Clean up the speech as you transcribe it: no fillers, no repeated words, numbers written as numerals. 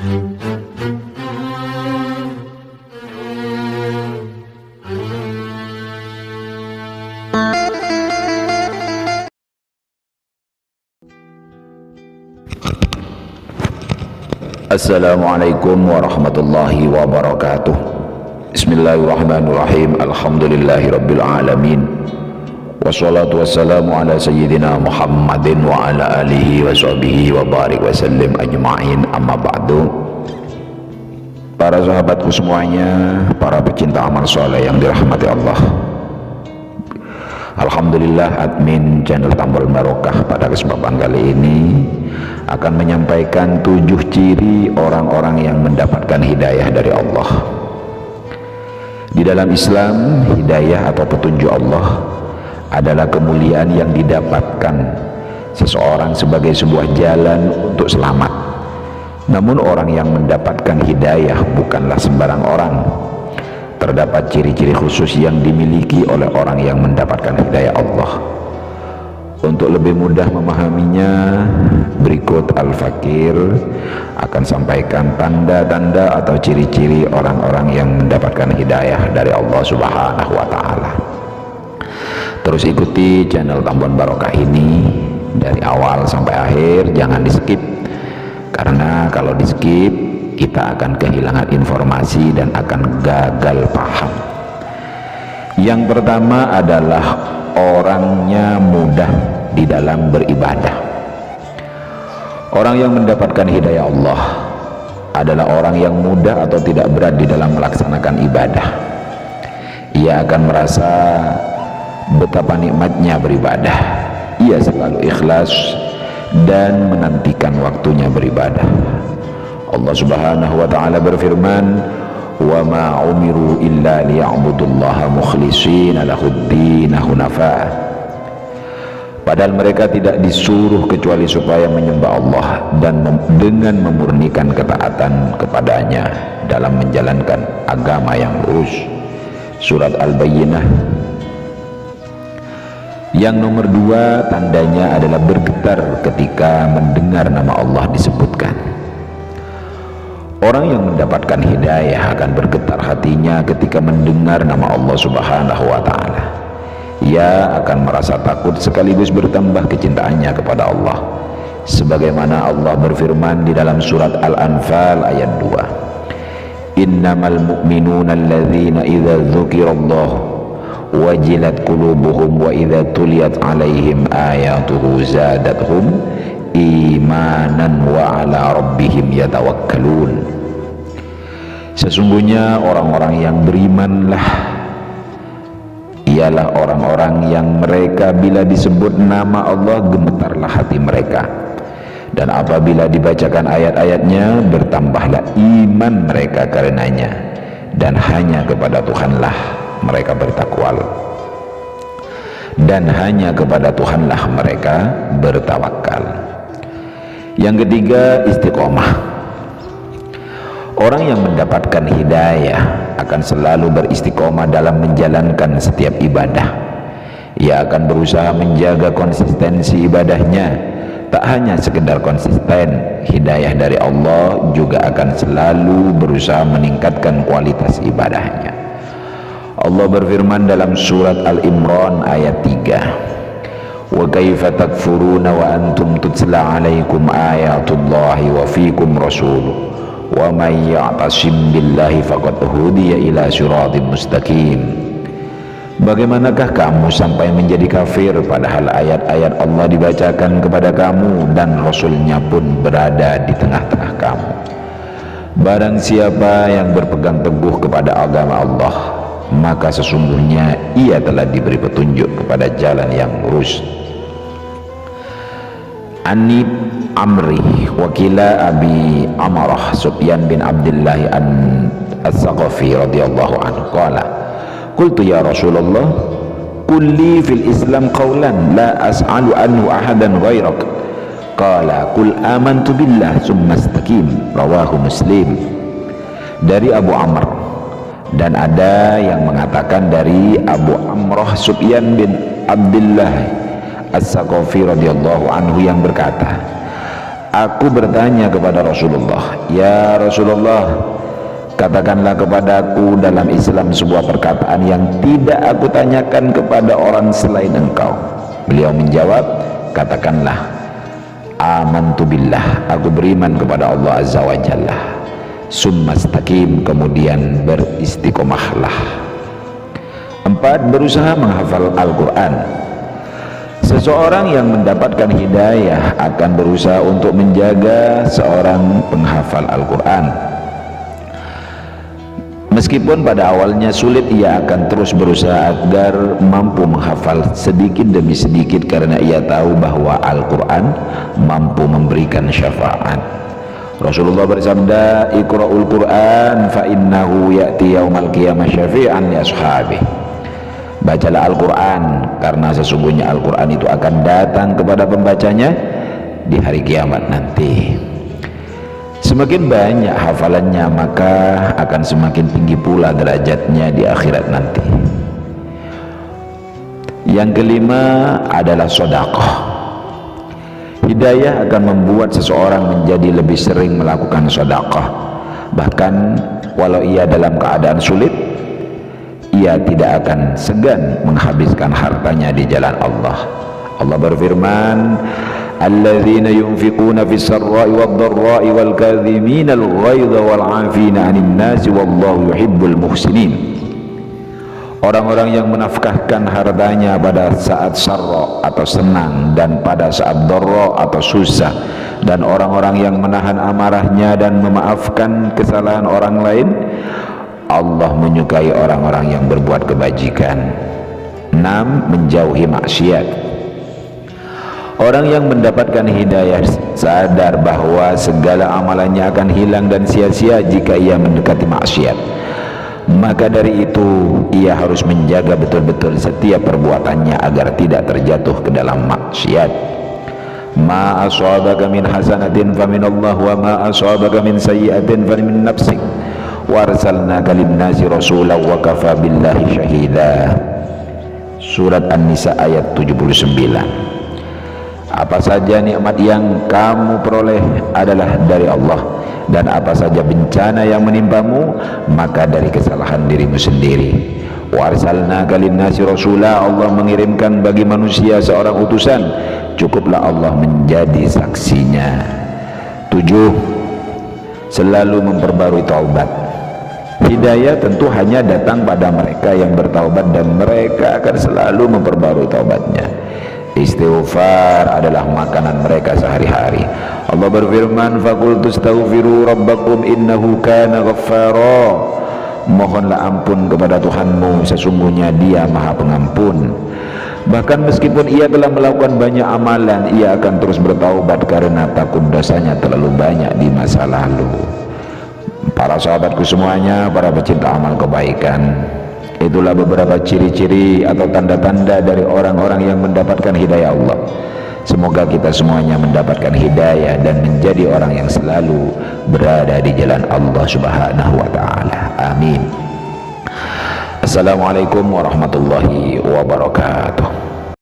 Assalamualaikum warahmatullahi wabarakatuh. Bismillahirrahmanirrahim. Alhamdulillahi rabbil alamin. Wassalatu wassalamu ala sayyidina Muhammadin wa ala alihi wa sahbihi wa barik wa sallim ajma'in, amma ba'du. Para sahabatku semuanya, para pecinta amal soleh yang dirahmati Allah, alhamdulillah admin channel Tambol Barokah pada kesempatan kali ini akan menyampaikan 7 ciri orang-orang yang mendapatkan hidayah dari Allah. Di dalam Islam, hidayah atau petunjuk Allah adalah kemuliaan yang didapatkan seseorang sebagai sebuah jalan untuk selamat. Namun orang yang mendapatkan hidayah bukanlah sembarang orang. Terdapat ciri-ciri khusus yang dimiliki oleh orang yang mendapatkan hidayah Allah. Untuk lebih mudah memahaminya, berikut Al-Fakir akan sampaikan tanda-tanda atau ciri-ciri orang-orang yang mendapatkan hidayah dari Allah Subhanahu wa Ta'ala. Terus ikuti channel Tambon Barokah ini dari awal sampai akhir, jangan di skip, karena kalau di skip kita akan kehilangan informasi dan akan gagal paham. Yang pertama adalah orangnya mudah di dalam beribadah. Orang yang mendapatkan hidayah Allah adalah orang yang mudah atau tidak berat di dalam melaksanakan ibadah. Ia akan merasa betapa nikmatnya beribadah. Ia selalu ikhlas dan menantikan waktunya beribadah. Allah Subhanahu wa Ta'ala berfirman, wa ma umiru illa liya'budullaha mukhlishina lahud-din hunafa. Padahal mereka tidak disuruh kecuali supaya menyembah Allah dan dengan memurnikan ketaatan kepadanya dalam menjalankan agama yang lurus. Surat Al-Bayyinah. Yang nomor 2, tandanya adalah bergetar ketika mendengar nama Allah disebutkan. Orang yang mendapatkan hidayah akan bergetar hatinya ketika mendengar nama Allah Subhanahu wa Ta'ala. Ia akan merasa takut sekaligus bertambah kecintaannya kepada Allah, sebagaimana Allah berfirman di dalam surat Al-Anfal ayat 2, innamal mu'minuna alladzina idza dzukirallahu wajilat qulubuhum wa idza tuliyat alaihim ayatuhu zadatuhum imanan wa ala rabbihim yatawakkalun. Sesungguhnya orang-orang yang berimanlah ialah orang-orang yang mereka bila disebut nama Allah gemetarlah hati mereka, dan apabila dibacakan ayat-ayatnya bertambahlah iman mereka karenanya, dan hanya kepada Tuhanlah mereka bertakwal, dan hanya kepada Tuhanlah mereka bertawakal. Yang ketiga, istiqomah. Orang yang mendapatkan hidayah akan selalu beristiqomah dalam menjalankan setiap ibadah. Ia akan berusaha menjaga konsistensi ibadahnya. Tak hanya sekedar konsisten, hidayah dari Allah juga akan selalu berusaha meningkatkan kualitas ibadahnya. Allah berfirman dalam surat Al-Imran ayat 3, wa kaifa takfuruna wa antum tutsla alaikum ayatullahi wa fikum rasuluh wa may ya'tasim billahi faqad hudiya ila siratim mustaqim. Bagaimanakah kamu sampai menjadi kafir padahal ayat-ayat Allah dibacakan kepada kamu dan Rasulnya pun berada di tengah-tengah kamu. Barang siapa yang berpegang teguh kepada agama Allah, maka sesungguhnya ia telah diberi petunjuk kepada jalan yang lurus. Anib Amri wakila Abi Amarah Sufyan bin Abdullah As-Saqafi radhiyallahu anhu qala qultu ya Rasulullah kulli fil Islam qawlan la as'alu anhu ahadan ghairak qala qul amantu billah summa istaqim, rawahu Muslim. Dari Abu Amr, dan ada yang mengatakan dari Abu Amrah Sufyan bin Abdullah As-Saqafi radhiyallahu anhu yang berkata, Aku bertanya kepada Rasulullah, ya Rasulullah, katakanlah kepadaku dalam Islam sebuah perkataan yang tidak aku tanyakan kepada orang selain engkau. Beliau menjawab, katakanlah, amantu billah, aku beriman kepada Allah Azza wa Jalla. Summa istaqim, kemudian beristiqomahlah. 4. Berusaha menghafal Al-Quran. Seseorang yang mendapatkan hidayah akan berusaha untuk menjaga seorang penghafal Al-Quran. Meskipun pada awalnya sulit, ia akan terus berusaha agar mampu menghafal sedikit demi sedikit, karena ia tahu bahwa Al-Quran mampu memberikan syafaat. Rasulullah bersabda, iqra'ul Quran fa innahu ya'ti yaumal qiyamah syafi'an li ashabihi. Bacalah Al-Quran, karena sesungguhnya Al-Quran itu akan datang kepada pembacanya di hari kiamat nanti. Semakin banyak hafalannya, maka akan semakin tinggi pula derajatnya di akhirat nanti. Yang kelima adalah sedekah. Hidayah akan membuat seseorang menjadi lebih sering melakukan sedekah. Bahkan walau ia dalam keadaan sulit, ia tidak akan segan menghabiskan hartanya di jalan Allah. Allah berfirman, alladzina yunfiquna fis sarra'i wad dharra'i wal kadhimina al ghaidha wal 'afina 'anil nasi wallahu yuhibbul muhsinin. Orang-orang yang menafkahkan hartanya pada saat sarra atau senang, dan pada saat dharra atau susah, dan orang-orang yang menahan amarahnya dan memaafkan kesalahan orang lain, Allah menyukai orang-orang yang berbuat kebajikan. 6. Menjauhi maksiat. Orang yang mendapatkan hidayah sadar bahwa segala amalannya akan hilang dan sia-sia jika ia mendekati maksiat. Maka dari itu ia harus menjaga betul-betul setiap perbuatannya agar tidak terjatuh ke dalam maksiat. Ma asabaka min hasanatin faminallah wa ma asabaka min sayyi'atin famin nafsik warsalnaka linnasi rasulan wa kafa billahi syahida. Surat An-Nisa ayat 79. Apa saja nikmat yang kamu peroleh adalah dari Allah, dan apa saja bencana yang menimpamu maka dari kesalahan dirimu sendiri. Warsalnaka linnasi rasula, Allah mengirimkan bagi manusia seorang utusan, cukuplah Allah menjadi saksinya. 7. Selalu memperbarui taubat. Hidayah tentu hanya datang pada mereka yang bertaubat, dan mereka akan selalu memperbarui taubatnya. Istighfar adalah makanan mereka sehari-hari. Allah berfirman, faqultu astaghfiru rabbakum innahu kana ghaffara. Mohonlah ampun kepada Tuhanmu, sesungguhnya Dia Maha Pengampun. Bahkan meskipun ia telah melakukan banyak amalan, ia akan terus bertaubat karena takut dosanya terlalu banyak di masa lalu. Para sahabatku semuanya, para pecinta amal kebaikan, itulah beberapa ciri-ciri atau tanda-tanda dari orang-orang yang mendapatkan hidayah Allah. Semoga kita semuanya mendapatkan hidayah dan menjadi orang yang selalu berada di jalan Allah Subhanahu wa ta'ala. Amin. Assalamualaikum warahmatullahi wabarakatuh.